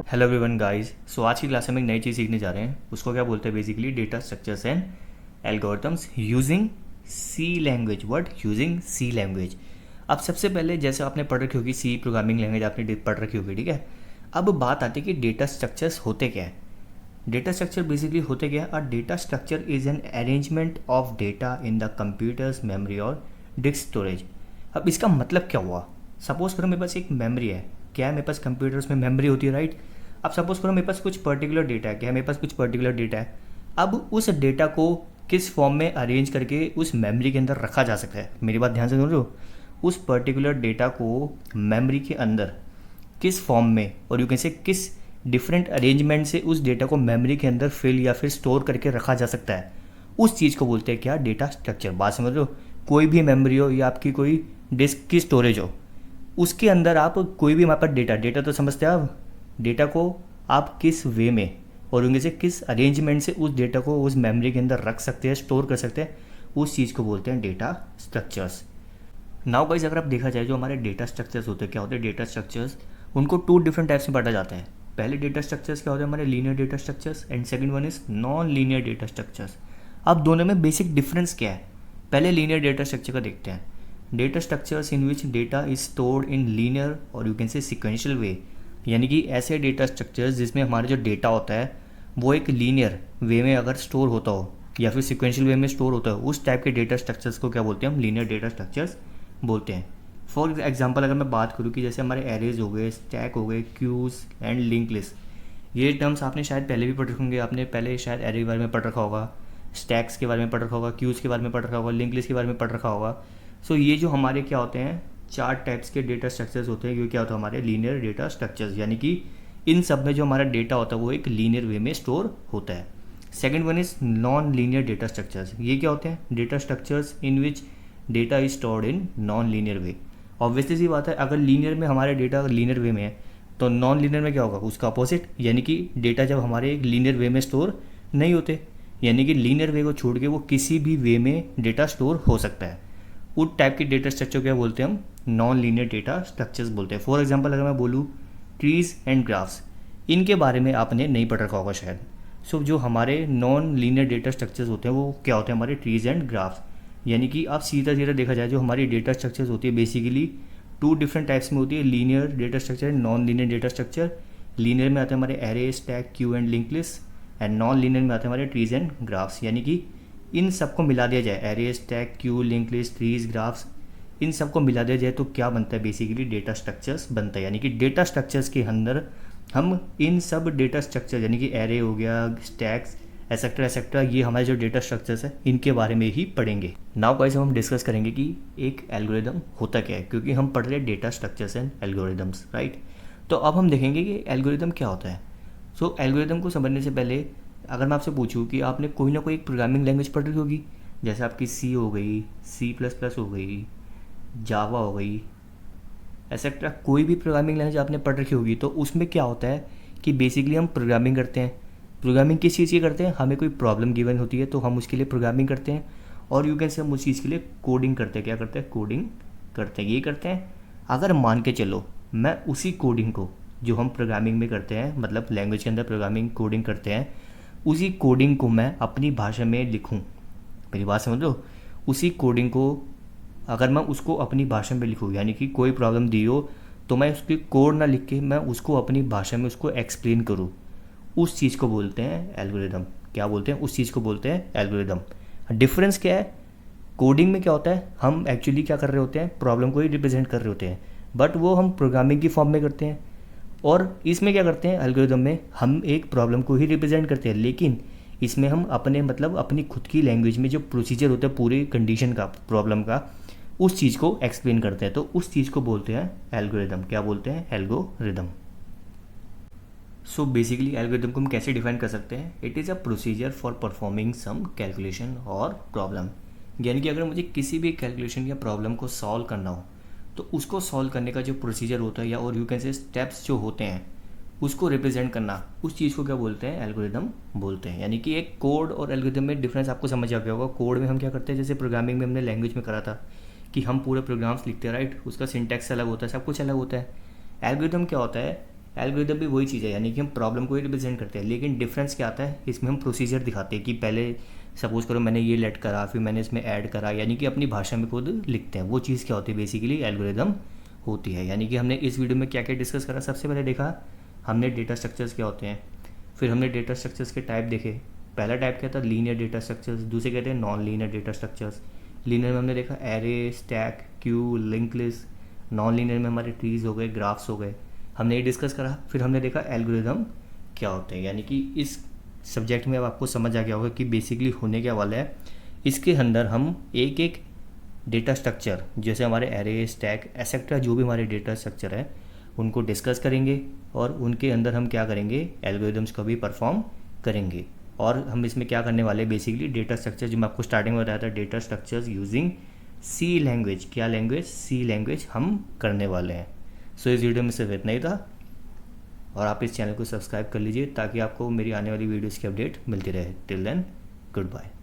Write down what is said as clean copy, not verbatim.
Hello everyone guys. सो आज की class में एक नई चीज़ सीखने जा रहे हैं। उसको क्या बोलते हैं? Basically data structures and algorithms using C language. What? Using C language. अब सबसे पहले जैसे आपने पढ़ रखी होगी सी प्रोग्रामिंग लैंग्वेज, आपने पढ़ रखी होगी, ठीक है। अब बात आती है कि डेटा स्ट्रक्चर्स होते क्या है। डेटा स्ट्रक्चर बेसिकली होते क्या है? A data structure is an arrangement of data in the computers memory और डिस्क स्टोरेज। अब इसका मतलब क्या हुआ? सपोज करो मेरे पास एक मेमोरी है। क्या है? मेरे पास कंप्यूटर्स में मेमोरी होती है, राइट। अब सपोज करो मेरे पास कुछ पर्टिकुलर डेटा है। क्या है? मेरे पास कुछ पर्टिकुलर डेटा है। अब उस डेटा को किस फॉर्म में अरेंज करके उस मेमोरी के अंदर रखा जा सकता है? मेरी बात ध्यान से सुन रहे हो? उस पर्टिकुलर डेटा को मेमोरी के अंदर किस फॉर्म में, और यू कैन से किस डिफरेंट अरेंजमेंट से उस डेटा को मेमोरी के अंदर फिल या फिर स्टोर करके रखा जा सकता है, उस चीज़ को बोलते हैं क्या? Data structure. बात समझ रहे हो? कोई भी मेमोरी हो या आपकी कोई डिस्क की स्टोरेज हो, उसके अंदर आप कोई भी हमारे पास डेटा डेटा तो समझते हैं आप। डेटा को आप किस वे में और उनके से किस अरेंजमेंट से उस डेटा को उस मेमोरी के अंदर रख सकते हैं, स्टोर कर सकते हैं, उस चीज़ को बोलते हैं डेटा स्ट्रक्चर्स। नाउ गाइस, अगर आप देखा जाए जो हमारे डेटा स्ट्रक्चर्स होते हैं, क्या होते हैं डेटा स्ट्रक्चर्स? उनको टू डिफरेंट टाइप्स में बांटा जाता है। पहले डेटा स्ट्रक्चर्स क्या होते हैं? हमारे linear data structures, and second one is non linear data structures. अब दोनों में बेसिक डिफरेंस क्या है? पहले लीनियर डेटा स्ट्रक्चर का देखते हैं। Data structures in which data is stored in linear और यू कैन से सिक्वेंशियल वे, यानी कि ऐसे डेटा स्ट्रक्चर्स जिसमें हमारा जो डेटा होता है वो एक लीनियर वे में अगर स्टोर होता हो या फिर सिक्वेंशियल वे में स्टोर होता है, उस टाइप के डेटा स्ट्रक्चर्स को क्या बोलते हैं? हम लीनियर डेटा स्ट्रक्चर्स बोलते हैं। फॉर एग्जांपल अगर मैं बात करूँ कि जैसे हमारे एरेज हो गए, स्टैक हो गए, क्यूज़ एंड लिंक लिस्ट, ये टर्म्स आपने शायद पहले भी पढ़ रखे होंगे। आपने पहले शायद एरे के बारे में पढ़ रखा होगा, स्टैक्स के बारे में पढ़ रखा होगा, क्यूज़ के बारे में पढ़ रखा होगा, लिंक लिस्ट के बारे में पढ़ रखा होगा। सो ये जो हमारे क्या होते हैं, चार टाइप्स के डेटा स्ट्रक्चर्स होते हैं। ये क्या होता है? हमारे लीनियर डेटा स्ट्रक्चर्स, यानी कि इन सब में जो हमारा डेटा होता है वो एक लीनियर वे में स्टोर होता है। Second one is non linear data structures. ये क्या होते हैं? Data structures in which data is stored in non linear way. Obviously सी बात है, अगर लीनियर में हमारे डेटा लीनियर वे में है तो नॉन लीनियर में क्या होगा? उसका अपोजिट, यानी कि डेटा जब हमारे एक लीनियर वे में स्टोर नहीं होते, यानी कि लीनियर वे को छोड़ के वो किसी भी वे में डेटा स्टोर हो सकता है, उस टाइप के डेटा स्ट्रक्चर क्या बोलते हैं? हम नॉन लीनियर डेटा स्ट्रक्चर्स बोलते हैं। फॉर एग्जांपल अगर मैं बोलूँ ट्रीज एंड ग्राफ्स, इनके बारे में आपने नहीं पढ़ रखा होगा शायद। सो जो हमारे नॉन लीनियर डेटा स्ट्रक्चर्स होते हैं वो क्या होते हैं? हमारे ट्रीज एंड ग्राफ्स। यानी कि आप सीधा सीधा देखा जाए जो हमारी डेटा स्ट्रक्चर्स होती है बेसिकली टू डिफरेंट टाइप्स में होती है, linear data structure and non linear data structure. Linear में आते हैं हमारे array, stack, Q and link list, and non linear में आते हैं हमारे ट्रीज एंड ग्राफ्स। यानी कि इन सबको मिला दिया जाए, array, stack, queue, link list, trees, graphs, इन सबको मिला दिया जाए तो क्या बनता है? बेसिकली डेटा स्ट्रक्चर्स बनता है। यानी कि डेटा स्ट्रक्चर्स के अंदर हम इन सब डेटा स्ट्रक्चर यानी कि एरे हो गया, स्टैक्स, एसेट्रा एसेट्रा, ये हमारे जो डेटा स्ट्रक्चर्स है इनके बारे में ही पढ़ेंगे। नाउ गाइस, हम डिस्कस करेंगे कि एक एल्गोरिदम होता क्या है, क्योंकि हम पढ़ रहे हैं data structures and algorithms, right. तो अब हम देखेंगे कि एल्गोरिदम क्या होता है। सो एल्गोरिदम को समझने से पहले अगर मैं आपसे पूछूं कि आपने कोई ना कोई एक प्रोग्रामिंग लैंग्वेज पढ़ रही होगी, जैसे आपकी सी हो गई, सी प्लस प्लस हो गई, जावा हो गई, एक्सेट्रा, कोई भी प्रोग्रामिंग लैंग्वेज आपने पढ़ रखी होगी, तो उसमें क्या होता है कि बेसिकली हम प्रोग्रामिंग करते हैं। प्रोग्रामिंग किस चीज़ की करते हैं? हमें कोई प्रॉब्लम गिवन होती है तो हम उसके लिए प्रोग्रामिंग करते हैं, और यू कैन से हम उस चीज़ के लिए कोडिंग करते हैं। क्या करते हैं? कोडिंग करते हैं। ये करते हैं अगर मान के चलो मैं उसी कोडिंग को जो हम प्रोग्रामिंग में करते हैं, मतलब लैंग्वेज के अंदर प्रोग्रामिंग कोडिंग करते हैं, उसी कोडिंग को मैं अपनी भाषा में लिखूँ। मेरी बात समझ लो? उसी कोडिंग को अगर मैं उसको अपनी भाषा में लिखूँ, यानी कि कोई प्रॉब्लम दी हो तो मैं उसकी कोड ना लिख के मैं उसको अपनी भाषा में उसको एक्सप्लेन करूँ, उस चीज़ को बोलते हैं एल्गोरिदम। क्या बोलते हैं? उस चीज़ को बोलते हैं एल्गोरिदम। डिफरेंस क्या है? कोडिंग में क्या होता है, हम एक्चुअली क्या कर रहे होते हैं? प्रॉब्लम को ही रिप्रेजेंट कर रहे होते हैं, बट वो हम प्रोग्रामिंग की फॉर्म में करते हैं। और इसमें क्या करते हैं? एल्गोरिदम में हम एक प्रॉब्लम को ही रिप्रेजेंट करते हैं, लेकिन इसमें हम अपने मतलब अपनी खुद की लैंग्वेज में जो प्रोसीजर होता है पूरी कंडीशन का, प्रॉब्लम का, उस चीज़ को एक्सप्लेन करते हैं। तो उस चीज़ को बोलते हैं एल्गोरिदम। क्या बोलते हैं? एल्गोरिदम। सो बेसिकली एल्गोरिदम को हम कैसे डिफाइन कर सकते हैं? It is a procedure for performing some calculation और प्रॉब्लम। यानी कि अगर मुझे किसी भी कैलकुलेशन या प्रॉब्लम को सॉल्व करना हो तो उसको सॉल्व करने का जो प्रोसीजर होता है या और यू कैन से स्टेप्स जो होते हैं उसको रिप्रेजेंट करना, उस चीज़ को क्या बोलते हैं? एल्गोरिदम बोलते हैं। यानी कि एक कोड और एल्गोरिदम में डिफरेंस आपको समझ आ गया होगा। कोड में हम क्या करते हैं, जैसे प्रोग्रामिंग में हमने लैंग्वेज में करा था कि हम पूरे प्रोग्राम्स लिखते हैं, राइट, उसका सिंटैक्स अलग होता है, सब कुछ अलग होता है। एल्गोरिदम क्या होता है? एल्गोरिदम भी वही चीज़ है, यानी कि हम प्रॉब्लम को ही रिप्रेजेंट करते हैं, लेकिन डिफरेंस क्या आता है, इसमें हम प्रोसीजर दिखाते हैं कि पहले सपोज करो मैंने ये लेट करा, फिर मैंने इसमें ऐड करा, यानी कि अपनी भाषा में खुद लिखते हैं। वो चीज़ क्या होती है, बेसिकली एल्गोरिदम होती है। यानी कि हमने इस वीडियो में क्या क्या डिस्कस करा, सबसे पहले देखा हमने डेटा स्ट्रक्चर्स क्या होते हैं, फिर हमने डेटा स्ट्रक्चर्स के टाइप देखे। पहला टाइप क्या था, लीनियर डेटा स्ट्रक्चर्स, दूसरे कहते हैं non linear data structures. Linear में हमने देखा array, stack, queue, link list. Non linear में हमारे ट्रीज हो गए, ग्राफ्स हो गए, हमने ये डिस्कस करा। फिर हमने देखा एल्गोरिदम क्या होते हैं, यानी कि इस सब्जेक्ट में अब आपको समझ आ गया होगा कि बेसिकली होने क्या वाला है। इसके अंदर हम एक एक डेटा स्ट्रक्चर, जैसे हमारे एरे, स्टैक, एसेट्रा, जो भी हमारे डेटा स्ट्रक्चर है उनको डिस्कस करेंगे, और उनके अंदर हम क्या करेंगे, एल्गोरिदम्स को भी परफॉर्म करेंगे। और हम इसमें क्या करने वाले हैं, बेसिकली डेटा स्ट्रक्चर, जो मैं आपको स्टार्टिंग में बताया था, data structures using C language. क्या लैंग्वेज, सी लैंग्वेज हम करने वाले हैं। सो इस वीडियो में सिर्फ इतना ही था, और आप इस चैनल को सब्सक्राइब कर लीजिए ताकि आपको मेरी आने वाली वीडियोज़ की अपडेट मिलती रहे। Till then, good bye.